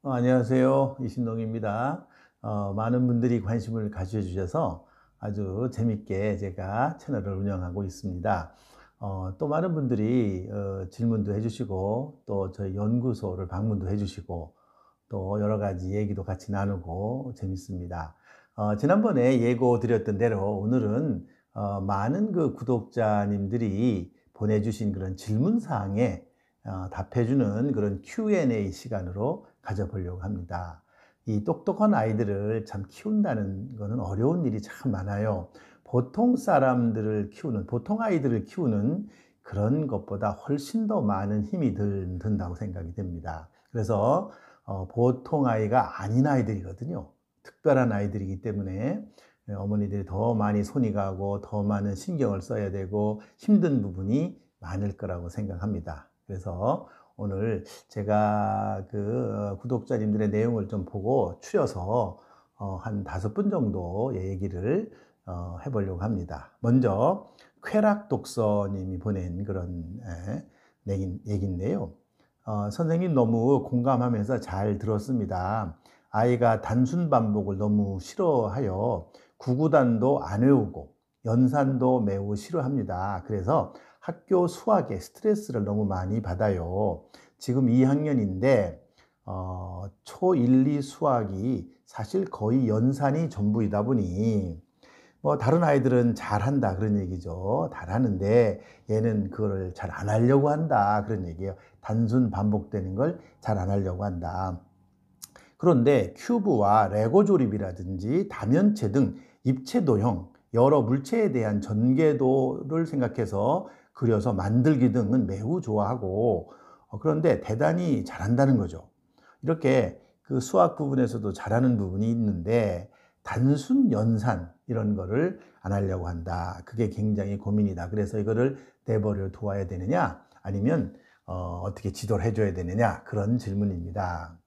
안녕하세요. 이신동입니다. 많은 분들이 관심을 가져주셔서 아주 재밌게 제가 채널을 운영하고 있습니다. 또 많은 분들이 질문도 해주시고 또 저희 연구소를 방문도 해주시고 또 여러 가지 얘기도 같이 나누고 재밌습니다. 지난번에 예고 드렸던 대로 오늘은 많은 그 구독자님들이 보내주신 그런 질문사항에 답해주는 그런 Q&A 시간으로 가져보려고 합니다. 이 똑똑한 아이들을 참 키운다는 것은 어려운 일이 참 많아요. 보통 사람들을 키우는, 보통 아이들을 키우는 그런 것보다 훨씬 더 많은 힘이 든다고 생각이 됩니다. 그래서 보통 아이가 아닌 아이들이거든요. 특별한 아이들이기 때문에 어머니들이 더 많이 손이 가고 더 많은 신경을 써야 되고 힘든 부분이 많을 거라고 생각합니다. 그래서 오늘 제가 그 구독자님들의 내용을 좀 보고 추려서 한 5분 정도 얘기를 해보려고 합니다. 먼저 쾌락 독서님이 보낸 그런 얘기인데요. 선생님 너무 공감하면서 잘 들었습니다. 아이가 단순 반복을 너무 싫어하여 구구단도 안 외우고 연산도 매우 싫어합니다. 그래서 학교 수학에 스트레스를 너무 많이 받아요. 지금 2학년인데 초 1, 2 수학이 사실 거의 연산이 전부이다 보니 뭐 다른 아이들은 잘한다 그런 얘기죠. 잘하는데 얘는 그걸 잘 안 하려고 한다 그런 얘기예요. 단순 반복되는 걸 잘 안 하려고 한다. 그런데 큐브와 레고 조립이라든지 다면체 등 입체 도형, 여러 물체에 대한 전개도를 생각해서 그려서 만들기 등은 매우 좋아하고 그런데 대단히 잘한다는 거죠. 이렇게 그 수학 부분에서도 잘하는 부분이 있는데 단순 연산 이런 거를 안 하려고 한다. 그게 굉장히 고민이다. 그래서 이거를 내버려 두어야 되느냐 아니면 어떻게 지도를 해줘야 되느냐 그런 질문입니다.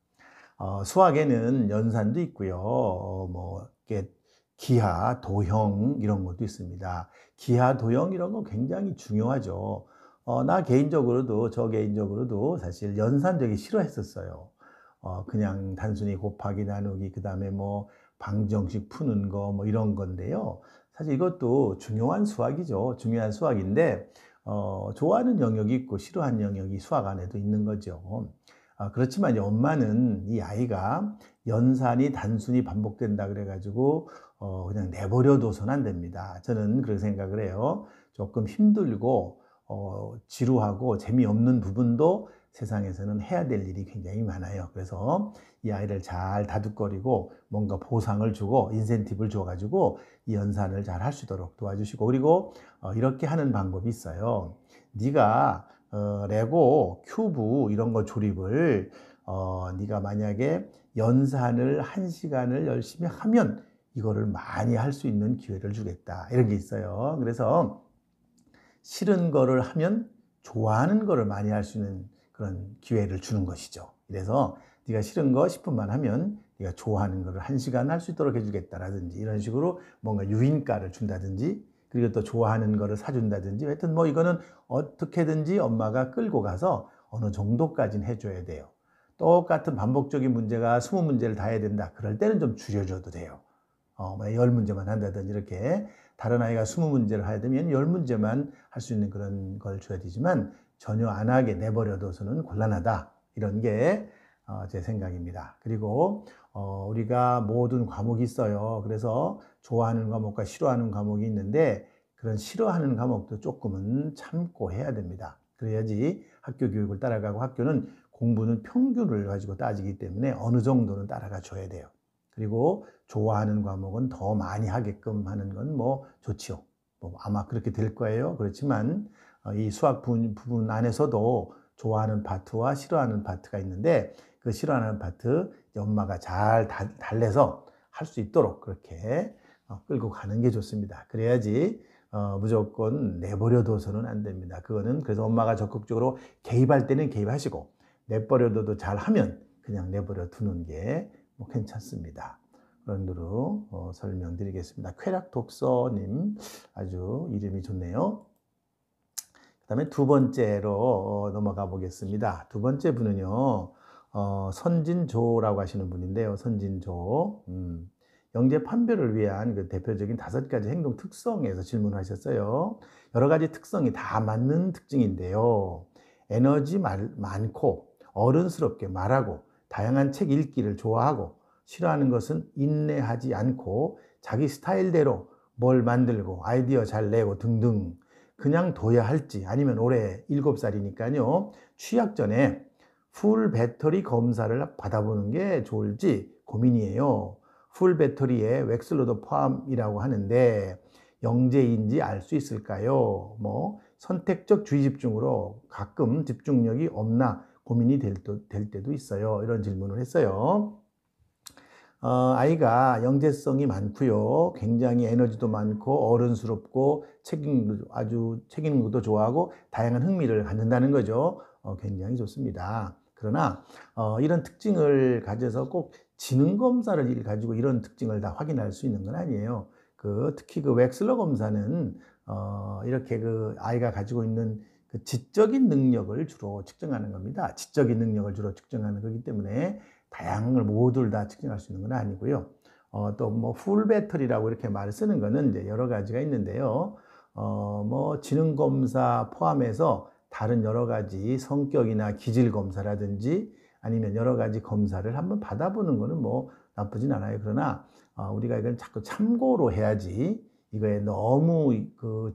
수학에는 연산도 있고요. 뭐 이렇게 기하, 도형 이런 것도 있습니다. 기하, 도형 이런 거 굉장히 중요하죠. 저 개인적으로도 사실 연산 되게 싫어했었어요. 그냥 단순히 곱하기, 나누기, 그 다음에 뭐 방정식 푸는 거 뭐 이런 건데요. 사실 이것도 중요한 수학이죠. 중요한 수학인데 좋아하는 영역이 있고 싫어하는 영역이 수학 안에도 있는 거죠. 그렇지만 엄마는 이 아이가 연산이 단순히 반복된다 그래가지고 그냥 내버려 둬서는 안 됩니다. 저는 그렇게 생각을 해요. 조금 힘들고 지루하고 재미없는 부분도 세상에서는 해야 될 일이 굉장히 많아요. 그래서 이 아이를 잘 다독거리고 뭔가 보상을 주고 인센티브를 줘가지고 이 연산을 잘 할 수 있도록 도와주시고 그리고 이렇게 하는 방법이 있어요. 네가 레고, 큐브 이런 거 조립을 네가 만약에 연산을 1시간을 열심히 하면 이거를 많이 할 수 있는 기회를 주겠다. 이런 게 있어요. 그래서 싫은 거를 하면 좋아하는 거를 많이 할 수 있는 그런 기회를 주는 것이죠. 그래서 네가 싫은 거 10분만 하면 네가 좋아하는 거를 1시간 할 수 있도록 해주겠다라든지 이런 식으로 뭔가 유인가를 준다든지 그리고 또 좋아하는 거를 사준다든지 하여튼 뭐 이거는 어떻게든지 엄마가 끌고 가서 어느 정도까지는 해줘야 돼요. 똑같은 반복적인 문제가 20문제를 다 해야 된다. 그럴 때는 좀 줄여줘도 돼요. 10문제만 한다든지 이렇게 다른 아이가 20문제를 해야 되면 10문제만 할 수 있는 그런 걸 줘야 되지만 전혀 안 하게 내버려 둬서는 곤란하다. 이런 게 제 생각입니다. 그리고 우리가 모든 과목이 있어요. 그래서 좋아하는 과목과 싫어하는 과목이 있는데 그런 싫어하는 과목도 조금은 참고 해야 됩니다. 그래야지 학교 교육을 따라가고 학교는 공부는 평균을 가지고 따지기 때문에 어느 정도는 따라가 줘야 돼요. 그리고 좋아하는 과목은 더 많이 하게끔 하는 건 뭐 좋지요. 뭐 아마 그렇게 될 거예요. 그렇지만 이 수학 부분 안에서도 좋아하는 파트와 싫어하는 파트가 있는데 그 싫어하는 파트 엄마가 잘 달래서 할 수 있도록 그렇게 끌고 가는 게 좋습니다. 그래야지 무조건 내버려 둬서는 안 됩니다. 그거는 그래서 엄마가 적극적으로 개입할 때는 개입하시고 내버려 둬도 잘 하면 그냥 내버려 두는 게 뭐 괜찮습니다. 그런 대로 설명드리겠습니다. 쾌락 독서님 아주 이름이 좋네요. 그 다음에 두 번째로 넘어가 보겠습니다. 두 번째 분은요, 선진조라고 하시는 분인데요. 선진조. 영재 판별을 위한 그 대표적인 5가지 행동 특성에서 질문을 하셨어요. 여러 가지 특성이 다 맞는 특징인데요. 에너지 많고 어른스럽게 말하고 다양한 책 읽기를 좋아하고 싫어하는 것은 인내하지 않고 자기 스타일대로 뭘 만들고 아이디어 잘 내고 등등. 그냥 둬야 할지 아니면 올해 7살이니까요. 취약 전에 풀 배터리 검사를 받아보는 게 좋을지 고민이에요. 풀 배터리에 웩슬러도 포함이라고 하는데 영재인지 알 수 있을까요? 선택적 주의 집중으로 가끔 집중력이 없나 고민이 될 때도 있어요. 이런 질문을 했어요. 아이가 영재성이 많고요. 굉장히 에너지도 많고 어른스럽고 책 읽는 것도 좋아하고 다양한 흥미를 갖는다는 거죠. 굉장히 좋습니다. 그러나 이런 특징을 가져서 꼭 지능 검사를 가지고 이런 특징을 다 확인할 수 있는 건 아니에요. 특히 그 웩슬러 검사는 이렇게 그 아이가 가지고 있는 그 지적인 능력을 주로 측정하는 겁니다. 지적인 능력을 주로 측정하는 거기 때문에 다양한 걸 모두 다 측정할 수 있는 건 아니고요. 또 풀 배터리라고 이렇게 말을 쓰는 거는 이제 여러 가지가 있는데요. 지능 검사 포함해서 다른 여러 가지 성격이나 기질 검사라든지 아니면 여러 가지 검사를 한번 받아보는 거는 나쁘진 않아요. 그러나 우리가 이걸 자꾸 참고로 해야지 이거에 너무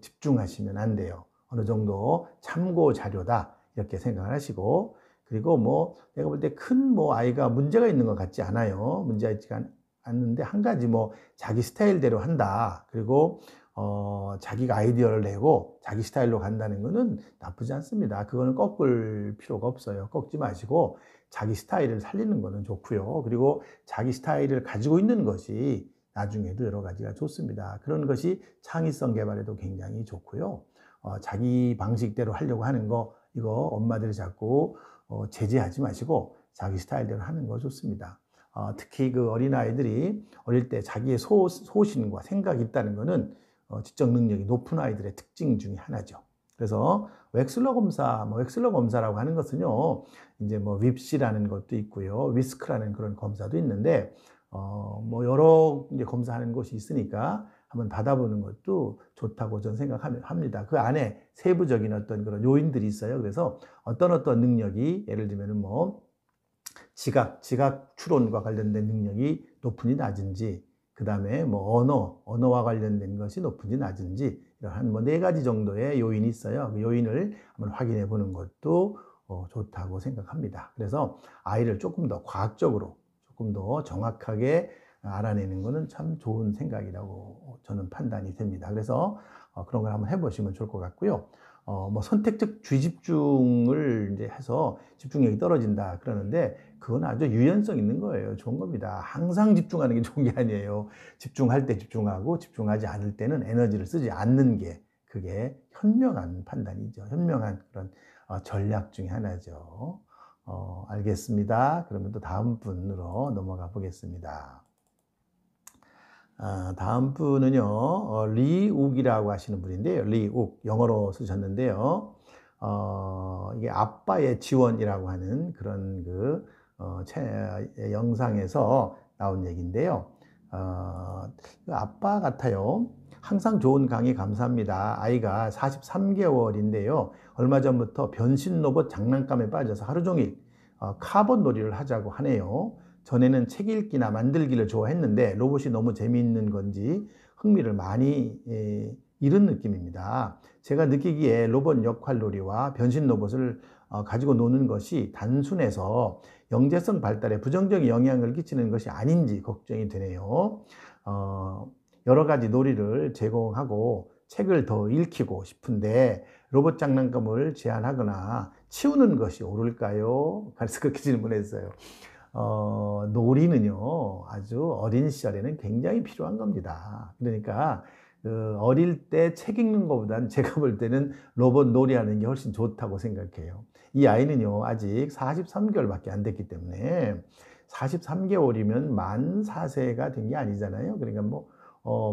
집중하시면 안 돼요. 어느 정도 참고 자료다 이렇게 생각을 하시고, 그리고 내가 볼 때 큰 아이가 문제가 있는 것 같지 않아요. 문제가 있지 않는데 한 가지 자기 스타일대로 한다. 그리고 자기가 아이디어를 내고 자기 스타일로 간다는 거는 나쁘지 않습니다. 그거는 꺾을 필요가 없어요. 꺾지 마시고 자기 스타일을 살리는 거는 좋고요. 그리고 자기 스타일을 가지고 있는 것이 나중에도 여러 가지가 좋습니다. 그런 것이 창의성 개발에도 굉장히 좋고요. 자기 방식대로 하려고 하는 거, 이거 엄마들이 자꾸 제재하지 마시고 자기 스타일대로 하는 거 좋습니다. 특히 그 어린아이들이 어릴 때 자기의 소신과 생각이 있다는 거는 지적 능력이 높은 아이들의 특징 중에 하나죠. 그래서 웩슬러 검사라고 하는 것은요, 이제 윕시라는 것도 있고요, 위스크라는 그런 검사도 있는데, 여러 이제 검사하는 곳이 있으니까 한번 받아보는 것도 좋다고 저는 생각합니다. 그 안에 세부적인 어떤 그런 요인들이 있어요. 그래서 어떤 능력이, 예를 들면 지각 추론과 관련된 능력이 높은지 낮은지, 그 다음에 언어와 관련된 것이 높은지 낮은지, 이런 4가지 정도의 요인이 있어요. 그 요인을 한번 확인해 보는 것도 좋다고 생각합니다. 그래서 아이를 조금 더 과학적으로, 조금 더 정확하게 알아내는 것은 참 좋은 생각이라고 저는 판단이 됩니다. 그래서 그런 걸 한번 해보시면 좋을 것 같고요. 선택적 주의 집중을 이제 해서 집중력이 떨어진다 그러는데, 그건 아주 유연성 있는 거예요. 좋은 겁니다. 항상 집중하는 게 좋은 게 아니에요. 집중할 때 집중하고 집중하지 않을 때는 에너지를 쓰지 않는 게, 그게 현명한 판단이죠. 현명한 그런 전략 중에 하나죠. 알겠습니다. 그러면 또 다음 분으로 넘어가 보겠습니다. 다음 분은요, 리욱이라고 하시는 분인데요. 리욱, 영어로 쓰셨는데요. 이게 아빠의 지원이라고 하는 그런 영상에서 나온 얘기인데요. 아빠 같아요. 항상 좋은 강의 감사합니다. 아이가 43개월인데요. 얼마 전부터 변신 로봇 장난감에 빠져서 하루 종일 카본 놀이를 하자고 하네요. 전에는 책 읽기나 만들기를 좋아했는데 로봇이 너무 재미있는 건지 흥미를 많이 잃은 느낌입니다. 제가 느끼기에 로봇 역할놀이와 변신 로봇을 가지고 노는 것이 단순해서 영재성 발달에 부정적인 영향을 끼치는 것이 아닌지 걱정이 되네요. 여러 가지 놀이를 제공하고 책을 더 읽히고 싶은데 로봇 장난감을 제한하거나 치우는 것이 옳을까요? 그래서 그렇게 질문했어요. 놀이는요, 아주 어린 시절에는 굉장히 필요한 겁니다. 그러니까 어릴 때 책 읽는 것보다는 제가 볼 때는 로봇 놀이하는 게 훨씬 좋다고 생각해요. 이 아이는요, 아직 43개월밖에 안 됐기 때문에, 43개월이면 만 4세가 된 게 아니잖아요. 그러니까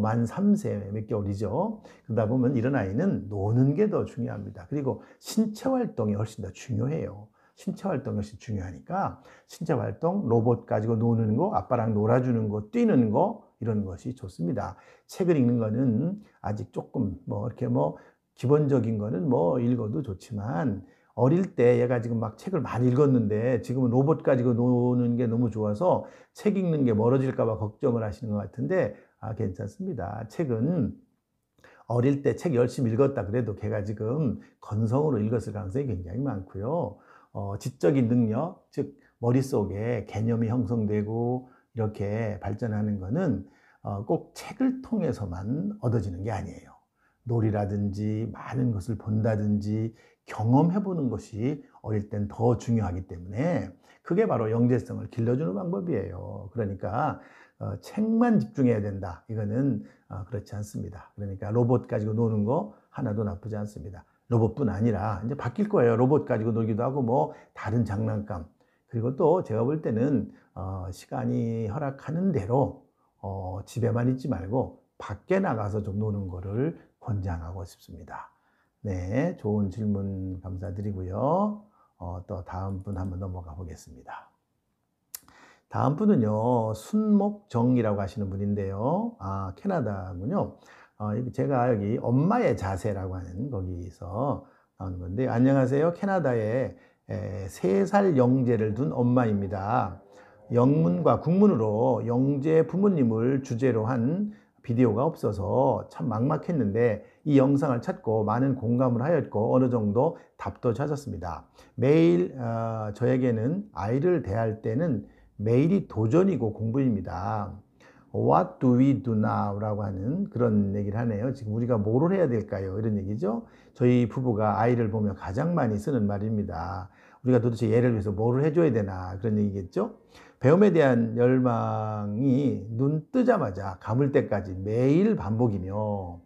만 3세 몇 개월이죠. 그러다 보면 이런 아이는 노는 게 더 중요합니다. 그리고 신체 활동이 훨씬 더 중요해요. 신체 활동 역시 중요하니까 신체 활동, 로봇 가지고 노는 거, 아빠랑 놀아주는 거, 뛰는 거 이런 것이 좋습니다. 책을 읽는 거는 아직 조금 뭐 이렇게 뭐 기본적인 거는 뭐 읽어도 좋지만 어릴 때 얘가 지금 막 책을 많이 읽었는데 지금은 로봇 가지고 노는 게 너무 좋아서 책 읽는 게 멀어질까 봐 걱정을 하시는 것 같은데 괜찮습니다. 책은 어릴 때 책 열심히 읽었다 그래도 걔가 지금 건성으로 읽었을 가능성이 굉장히 많고요. 지적인 능력, 즉 머릿속에 개념이 형성되고 이렇게 발전하는 거는 꼭 책을 통해서만 얻어지는 게 아니에요. 놀이라든지 많은 것을 본다든지 경험해보는 것이 어릴 땐 더 중요하기 때문에 그게 바로 영재성을 길러주는 방법이에요. 그러니까 책만 집중해야 된다. 이거는 그렇지 않습니다. 그러니까 로봇 가지고 노는 거 하나도 나쁘지 않습니다. 로봇뿐 아니라 이제 바뀔 거예요. 로봇 가지고 놀기도 하고 뭐 다른 장난감. 그리고 또 제가 볼 때는 시간이 허락하는 대로 집에만 있지 말고 밖에 나가서 좀 노는 거를 권장하고 싶습니다. 네, 좋은 질문 감사드리고요. 또 다음 분 한번 넘어가 보겠습니다. 다음 분은요, 순목정이라고 하시는 분인데요. 캐나다군요. 제가 여기 엄마의 자세라고 하는 거기서 나오는 건데, 안녕하세요. 캐나다에 3살 영재를 둔 엄마입니다. 영문과 국문으로 영재 부모님을 주제로 한 비디오가 없어서 참 막막했는데 이 영상을 찾고 많은 공감을 하였고 어느 정도 답도 찾았습니다. 매일 저에게는 아이를 대할 때는 매일이 도전이고 공부입니다. What do we do now? 라고 하는 그런 얘기를 하네요. 지금 우리가 뭐를 해야 될까요? 이런 얘기죠. 저희 부부가 아이를 보며 가장 많이 쓰는 말입니다. 우리가 도대체 얘를 위해서 뭐를 해줘야 되나 그런 얘기겠죠. 배움에 대한 열망이 눈 뜨자마자 감을 때까지 매일 반복이며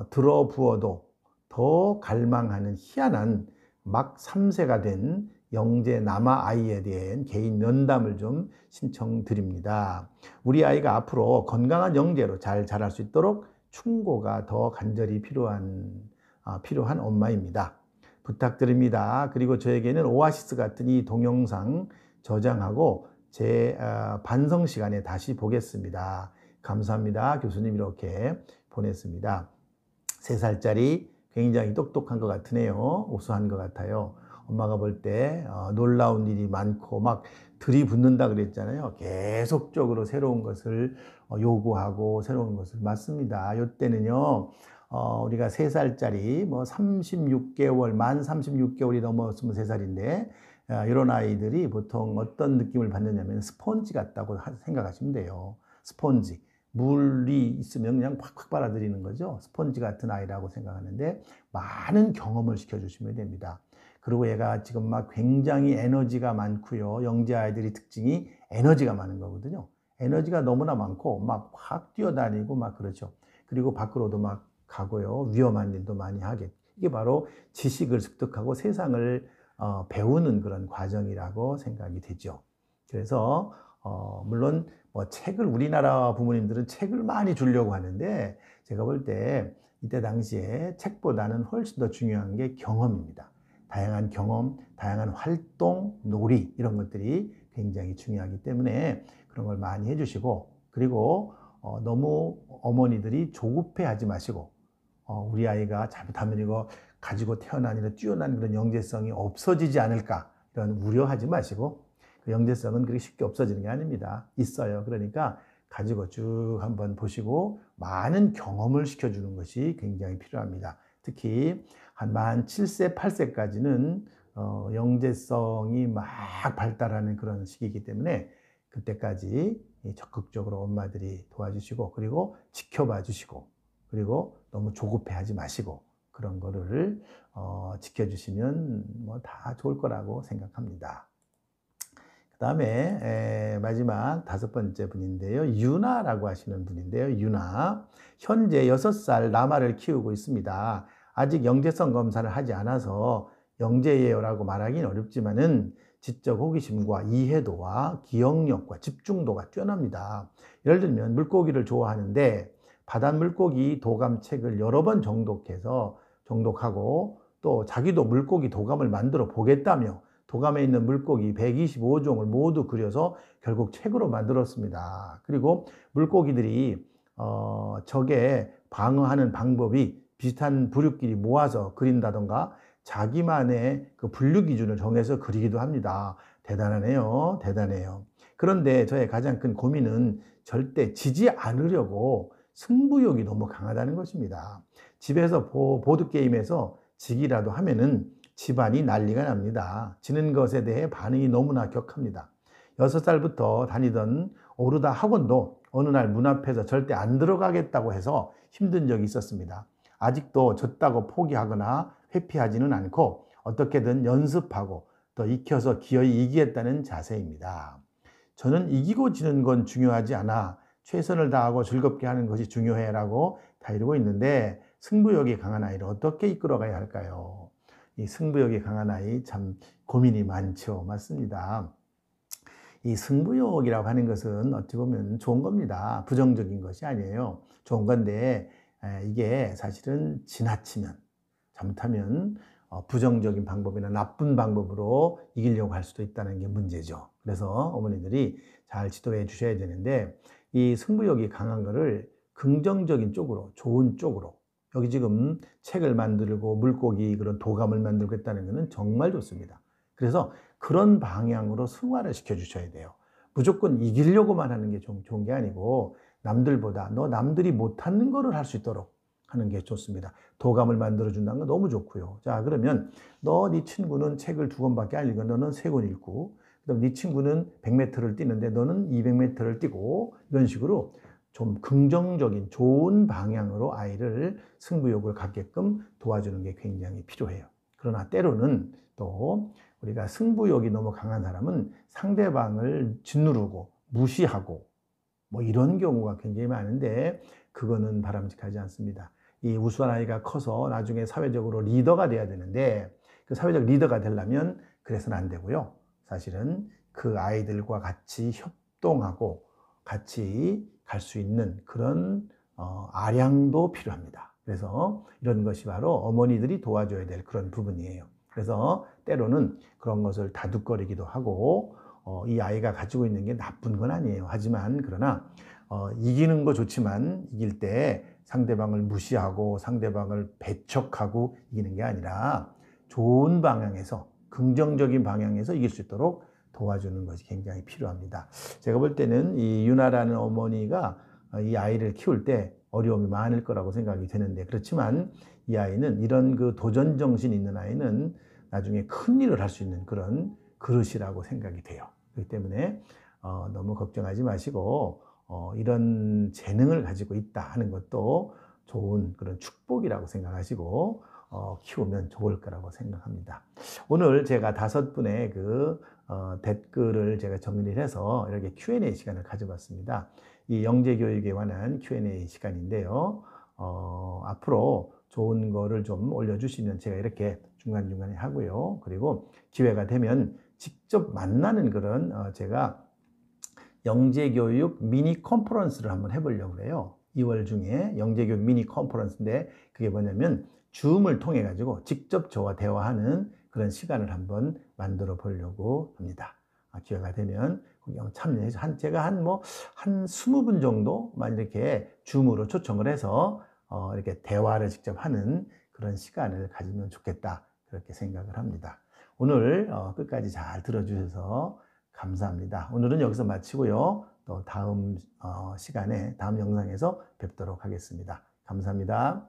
들어 부어도 더 갈망하는 희한한 막 3세가 된 영재 남아 아이에 대한 개인 면담을 좀 신청드립니다. 우리 아이가 앞으로 건강한 영재로 잘 자랄 수 있도록 충고가 더 간절히 필요한 엄마입니다. 부탁드립니다. 그리고 저에게는 오아시스 같은 이 동영상 저장하고 제 반성 시간에 다시 보겠습니다. 감사합니다. 교수님 이렇게 보냈습니다. 3살짜리 굉장히 똑똑한 것 같으네요. 우수한 것 같아요. 엄마가 볼 때 놀라운 일이 많고 막 들이붓는다 그랬잖아요. 계속적으로 새로운 것을 요구하고 새로운 것을 맞습니다. 이때는요. 우리가 3살짜리 뭐 36개월 만 36개월이 넘었으면 3살인데 이런 아이들이 보통 어떤 느낌을 받느냐면 스펀지 같다고 생각하시면 돼요. 스펀지. 물이 있으면 그냥 팍팍 빨아들이는 거죠. 스펀지 같은 아이라고 생각하는데 많은 경험을 시켜주시면 됩니다. 그리고 얘가 지금 막 굉장히 에너지가 많고요. 영재 아이들이 특징이 에너지가 많은 거거든요. 에너지가 너무나 많고 막 확 뛰어다니고 막 그렇죠. 그리고 밖으로도 막 가고요. 위험한 일도 많이 하게. 이게 바로 지식을 습득하고 세상을 배우는 그런 과정이라고 생각이 되죠. 그래서 물론 뭐 책을 우리나라 부모님들은 책을 많이 주려고 하는데 제가 볼 때 이때 당시에 책보다는 훨씬 더 중요한 게 경험입니다. 다양한 경험, 다양한 활동, 놀이 이런 것들이 굉장히 중요하기 때문에 그런 걸 많이 해주시고 그리고 너무 어머니들이 조급해하지 마시고 우리 아이가 잘못하면 이거 가지고 태어나니라 뛰어난 그런 영재성이 없어지지 않을까 이런 우려하지 마시고 그 영재성은 그렇게 쉽게 없어지는 게 아닙니다. 있어요. 그러니까 가지고 쭉 한번 보시고 많은 경험을 시켜주는 것이 굉장히 필요합니다. 특히 한 만 7세, 8세까지는 영재성이 막 발달하는 그런 시기이기 때문에 그때까지 적극적으로 엄마들이 도와주시고 그리고 지켜봐 주시고 그리고 너무 조급해하지 마시고 그런 거를 지켜주시면 뭐 다 좋을 거라고 생각합니다. 그 다음에 마지막 5번째 분인데요. 유나라고 하시는 분인데요. 유나. 현재 6살 남아를 키우고 있습니다. 아직 영재성 검사를 하지 않아서 영재예요라고 말하기는 어렵지만은 지적 호기심과 이해도와 기억력과 집중도가 뛰어납니다. 예를 들면 물고기를 좋아하는데 바닷물고기 도감책을 여러 번 정독하고 또 또 자기도 물고기 도감을 만들어 보겠다며 도감에 있는 물고기 125종을 모두 그려서 결국 책으로 만들었습니다. 그리고 물고기들이 적에 방어하는 방법이 비슷한 부류끼리 모아서 그린다던가 자기만의 그 분류 기준을 정해서 그리기도 합니다. 대단하네요. 대단해요. 그런데 저의 가장 큰 고민은 절대 지지 않으려고 승부욕이 너무 강하다는 것입니다. 집에서 보드게임에서 지기라도 하면은 집안이 난리가 납니다. 지는 것에 대해 반응이 너무나 격합니다. 6살부터 다니던 오르다 학원도 어느 날 문 앞에서 절대 안 들어가겠다고 해서 힘든 적이 있었습니다. 아직도 졌다고 포기하거나 회피하지는 않고 어떻게든 연습하고 더 익혀서 기어이 이기겠다는 자세입니다. 저는 이기고 지는 건 중요하지 않아 최선을 다하고 즐겁게 하는 것이 중요해라고 다이루고 있는데 승부욕이 강한 아이를 어떻게 이끌어가야 할까요? 이 승부욕이 강한 아이 참 고민이 많죠. 맞습니다. 이 승부욕이라고 하는 것은 어찌 보면 좋은 겁니다. 부정적인 것이 아니에요. 좋은 건데 이게 사실은 지나치면 잘못하면 부정적인 방법이나 나쁜 방법으로 이기려고 할 수도 있다는 게 문제죠. 그래서 어머니들이 잘 지도해 주셔야 되는데 이 승부욕이 강한 거를 긍정적인 쪽으로, 좋은 쪽으로, 여기 지금 책을 만들고 물고기 그런 도감을 만들고 했다는 것은 정말 좋습니다. 그래서 그런 방향으로 승화를 시켜 주셔야 돼요. 무조건 이기려고만 하는 게 좋은 게 아니고 남들보다 남들이 못하는 거를 할 수 있도록 하는 게 좋습니다. 도감을 만들어 준다는 건 너무 좋고요. 자, 그러면 네 친구는 책을 2권밖에 안 읽어. 너는 3권 읽고, 그다음 네 친구는 100m를 뛰는데 너는 200m를 뛰고, 이런 식으로 좀 긍정적인 좋은 방향으로 아이를 승부욕을 갖게끔 도와주는 게 굉장히 필요해요. 그러나 때로는 또 우리가 승부욕이 너무 강한 사람은 상대방을 짓누르고 무시하고 뭐 이런 경우가 굉장히 많은데 그거는 바람직하지 않습니다. 이 우수한 아이가 커서 나중에 사회적으로 리더가 돼야 되는데 그 사회적 리더가 되려면 그래서는 안 되고요. 사실은 그 아이들과 같이 협동하고 같이 갈 수 있는 그런 아량도 필요합니다. 그래서 이런 것이 바로 어머니들이 도와줘야 될 그런 부분이에요. 그래서 때로는 그런 것을 다독거리기도 하고 이 아이가 가지고 있는 게 나쁜 건 아니에요. 하지만 그러나 이기는 거 좋지만 이길 때 상대방을 무시하고 상대방을 배척하고 이기는 게 아니라 좋은 방향에서 긍정적인 방향에서 이길 수 있도록 도와주는 것이 굉장히 필요합니다. 제가 볼 때는 이 유나라는 어머니가 이 아이를 키울 때 어려움이 많을 거라고 생각이 되는데 그렇지만 이 아이는 이런 그 도전 정신이 있는 아이는 나중에 큰 일을 할 수 있는 그런 그릇이라고 생각이 돼요. 그렇기 때문에 너무 걱정하지 마시고 이런 재능을 가지고 있다 하는 것도 좋은 그런 축복이라고 생각하시고 키우면 좋을 거라고 생각합니다. 오늘 제가 5분의 그 댓글을 제가 정리를 해서 이렇게 Q&A 시간을 가져봤습니다. 이 영재교육에 관한 Q&A 시간인데요. 앞으로 좋은 거를 좀 올려주시면 제가 이렇게 중간중간에 하고요. 그리고 기회가 되면 직접 만나는 그런 제가 영재교육 미니 컨퍼런스를 한번 해보려고 해요. 2월 중에 영재교육 미니 컨퍼런스인데 그게 뭐냐면 줌을 통해 가지고 직접 저와 대화하는 그런 시간을 한번 만들어 보려고 합니다. 기회가 되면 거기 한번 참여해서 제가 한 20분 정도만 이렇게 줌으로 초청을 해서 이렇게 대화를 직접 하는 그런 시간을 가지면 좋겠다 그렇게 생각을 합니다. 오늘 끝까지 잘 들어주셔서 감사합니다. 오늘은 여기서 마치고요. 또 다음 시간에 다음 영상에서 뵙도록 하겠습니다. 감사합니다.